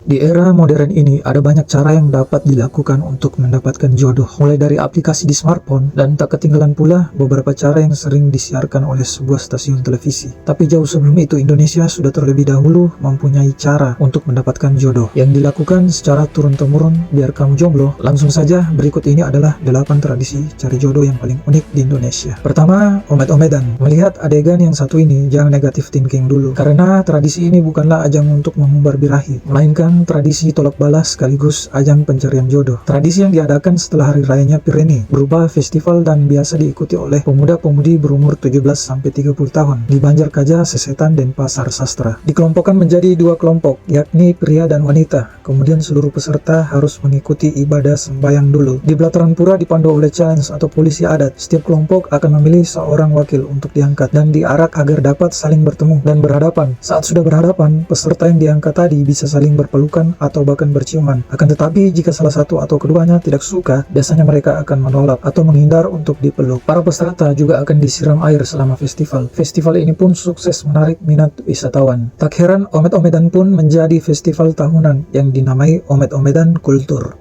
Di era modern ini, ada banyak cara yang dapat dilakukan untuk mendapatkan jodoh, mulai dari aplikasi di smartphone, dan tak ketinggalan pula beberapa cara yang sering disiarkan oleh sebuah stasiun televisi. Tapi jauh sebelum itu, Indonesia sudah terlebih dahulu mempunyai cara untuk mendapatkan jodoh, yang dilakukan secara turun-temurun biar kamu jomblo. Langsung saja, berikut ini adalah 8 tradisi cari jodoh yang paling unik di Indonesia. Pertama, omed-omedan. Melihat adegan yang satu ini, jangan negatif thinking dulu, karena tradisi ini bukanlah ajang untuk mengumbar birahi, melainkan tradisi tolak balas sekaligus ajang pencarian jodoh. Tradisi yang diadakan setelah hari rayanya Pireni, berupa festival dan biasa diikuti oleh pemuda-pemudi berumur 17-30 tahun di Banjarkaja, Sesetan, dan Pasar Sastra. Dikelompokkan menjadi 2 kelompok, yakni pria dan wanita. Kemudian seluruh peserta harus mengikuti ibadah sembahyang dulu. Di pelataran pura dipandu oleh chance atau polisi adat. Setiap kelompok akan memilih seorang wakil untuk diangkat dan diarak agar dapat saling bertemu dan berhadapan. Saat sudah berhadapan, peserta yang diangkat tadi bisa saling berpelukan atau bahkan berciuman. Akan tetapi jika salah satu atau keduanya tidak suka, biasanya mereka akan menolak atau menghindar untuk dipeluk. Para peserta juga akan disiram air selama festival. Festival ini pun sukses menarik minat wisatawan. Tak heran omed-omedan pun menjadi festival tahunan yang dinamai Omed-Omedan Kultur.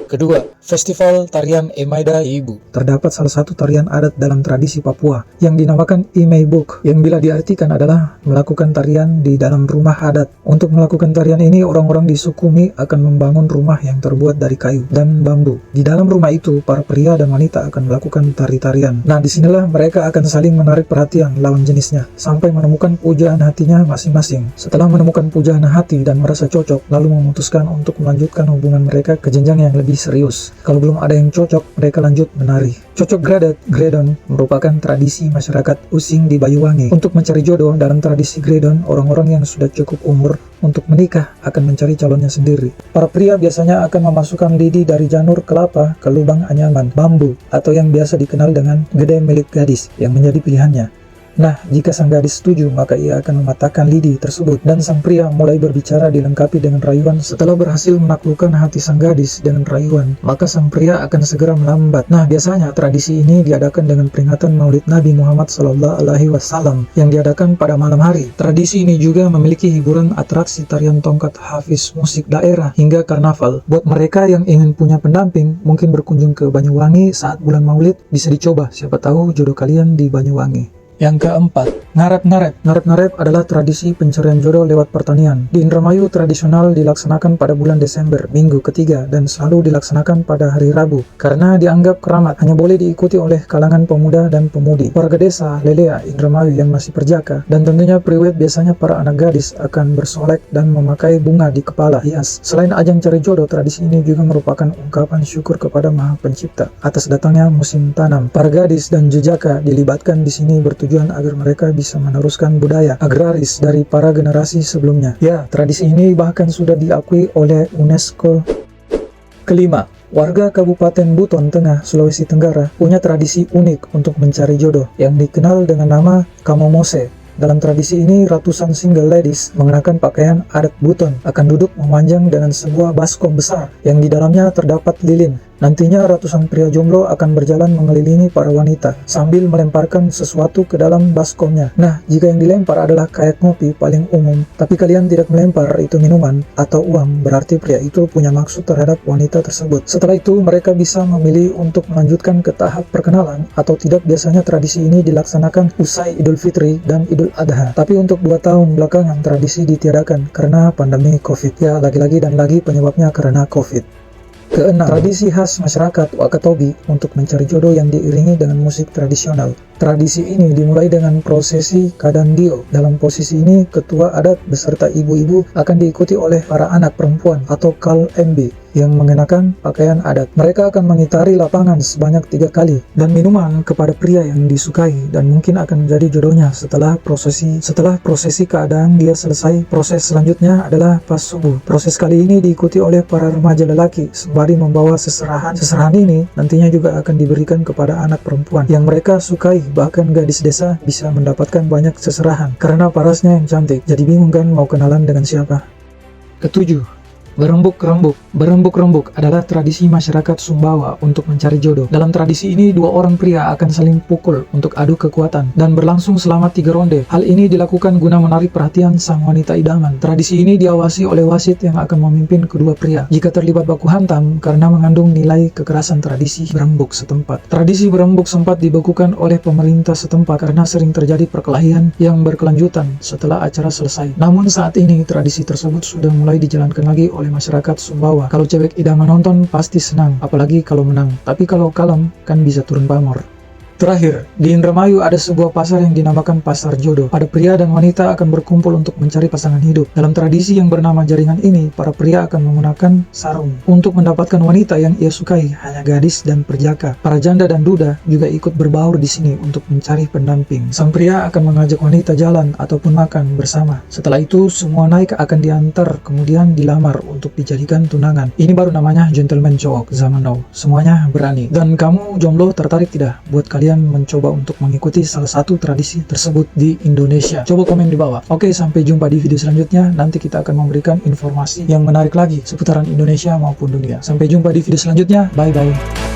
Kedua, Festival Tarian Emaida Ibu. Terdapat salah satu tarian adat dalam tradisi Papua yang dinamakan Imeibuk, yang bila diartikan adalah melakukan tarian di dalam rumah adat. Untuk melakukan tarian ini, orang-orang di Sukumi akan membangun rumah yang terbuat dari kayu dan bambu. Di dalam rumah itu, para pria dan wanita akan melakukan tari-tarian. Nah, disinilah mereka akan saling menarik perhatian lawan jenisnya, sampai menemukan pujaan hatinya masing-masing. Setelah menemukan pujaan hati dan merasa cocok, lalu memutuskan untuk melanjutkan hubungan mereka ke jenjang yang lebih serius. Kalau belum ada yang cocok, mereka lanjut menari. Cocok gradet, gredon, merupakan tradisi masyarakat Using di Banyuwangi. Untuk mencari jodoh dalam tradisi gredon, orang-orang yang sudah cukup umur untuk menikah akan mencari calonnya sendiri. Para pria biasanya akan memasukkan lidi dari janur kelapa ke lubang anyaman, bambu, atau yang biasa dikenal dengan gede milik gadis, yang menjadi pilihannya. Nah, jika sang gadis setuju, maka ia akan mematahkan lidi tersebut dan sang pria mulai berbicara dilengkapi dengan rayuan. Setelah berhasil menaklukkan hati sang gadis dengan rayuan, maka sang pria akan segera melambat. Nah, biasanya tradisi ini diadakan dengan peringatan Maulid Nabi Muhammad SAW yang diadakan pada malam hari. Tradisi ini juga memiliki hiburan atraksi tarian tongkat hafiz musik daerah hingga karnaval. Buat mereka yang ingin punya pendamping, mungkin berkunjung ke Banyuwangi saat bulan Maulid bisa dicoba. Siapa tahu jodoh kalian di Banyuwangi. Yang keempat, ngarep-ngarep. Ngarep-ngarep adalah tradisi pencarian jodoh lewat pertanian. Di Indramayu tradisional dilaksanakan pada bulan Desember, minggu ketiga, dan selalu dilaksanakan pada hari Rabu. Karena dianggap keramat, hanya boleh diikuti oleh kalangan pemuda dan pemudi. Warga desa Lelea, Indramayu yang masih perjaka, dan tentunya priwet biasanya para anak gadis akan bersolek dan memakai bunga di kepala hias. Selain ajang cari jodoh, tradisi ini juga merupakan ungkapan syukur kepada Maha Pencipta atas datangnya musim tanam. Para gadis dan jejaka dilibatkan di sini tujuan agar mereka bisa meneruskan budaya agraris dari para generasi sebelumnya. Ya, tradisi ini bahkan sudah diakui oleh UNESCO. Kelima, warga Kabupaten Buton Tengah, Sulawesi Tenggara punya tradisi unik untuk mencari jodoh yang dikenal dengan nama Kamomose. Dalam tradisi ini, ratusan single ladies mengenakan pakaian adat Buton akan duduk memanjang dengan sebuah baskom besar yang di dalamnya terdapat lilin. Nantinya ratusan pria jomblo akan berjalan mengelilingi para wanita sambil melemparkan sesuatu ke dalam baskomnya. Nah, jika yang dilempar adalah kayak ngopi paling umum, tapi kalian tidak melempar itu minuman atau uang, berarti pria itu punya maksud terhadap wanita tersebut. Setelah itu, mereka bisa memilih untuk melanjutkan ke tahap perkenalan atau tidak. Biasanya tradisi ini dilaksanakan usai Idul Fitri dan Idul Adha. Tapi untuk 2 tahun belakangan tradisi ditiadakan karena pandemi COVID. Ya, lagi-lagi dan lagi penyebabnya karena COVID. Keenam, tradisi khas masyarakat Wakatobi untuk mencari jodoh yang diiringi dengan musik tradisional. Tradisi ini dimulai dengan prosesi Kadandio. Dalam posisi ini, ketua adat beserta ibu-ibu akan diikuti oleh para anak perempuan atau Kal MB yang mengenakan pakaian adat. Mereka akan mengitari lapangan sebanyak 3 kali dan minuman kepada pria yang disukai dan mungkin akan menjadi jodohnya setelah prosesi keadaan dia selesai. Proses selanjutnya adalah pas subuh. Proses kali ini diikuti oleh para remaja lelaki sembari membawa seserahan. Seserahan ini nantinya juga akan diberikan kepada anak perempuan yang mereka sukai. Bahkan gadis desa bisa mendapatkan banyak seserahan karena parasnya yang cantik. Jadi bingung kan mau kenalan dengan siapa? Ketujuh, Berembuk-rembuk. Berembuk-rembuk adalah tradisi masyarakat Sumbawa untuk mencari jodoh. Dalam tradisi ini, dua orang pria akan saling pukul untuk adu kekuatan dan berlangsung selama 3 ronde. Hal ini dilakukan guna menarik perhatian sang wanita idaman. Tradisi ini diawasi oleh wasit yang akan memimpin kedua pria jika terlibat baku hantam karena mengandung nilai kekerasan tradisi berembuk setempat. Tradisi berembuk sempat dibekukan oleh pemerintah setempat karena sering terjadi perkelahian yang berkelanjutan setelah acara selesai. Namun saat ini tradisi tersebut sudah mulai dijalankan lagi oleh masyarakat Sumbawa. Kalau cewek idaman nonton pasti senang, apalagi kalau menang. Tapi kalau kalem kan bisa turun pamor. Terakhir, di Indramayu ada sebuah pasar yang dinamakan Pasar Jodoh. Pada pria dan wanita akan berkumpul untuk mencari pasangan hidup. Dalam tradisi yang bernama jaringan ini, para pria akan menggunakan sarung untuk mendapatkan wanita yang ia sukai, hanya gadis dan perjaka. Para janda dan duda juga ikut berbaur di sini untuk mencari pendamping. Sang pria akan mengajak wanita jalan ataupun makan bersama. Setelah itu, semua naik akan diantar, kemudian dilamar untuk dijadikan tunangan. Ini baru namanya gentleman cowok zaman now. Semuanya berani. Dan kamu jomblo tertarik tidak buat kalian mencoba untuk mengikuti salah satu tradisi tersebut di Indonesia? Coba komen di bawah. Oke, sampai jumpa di video selanjutnya. Nanti kita akan memberikan informasi yang menarik lagi seputaran Indonesia maupun dunia. Sampai jumpa di video selanjutnya. Bye-bye.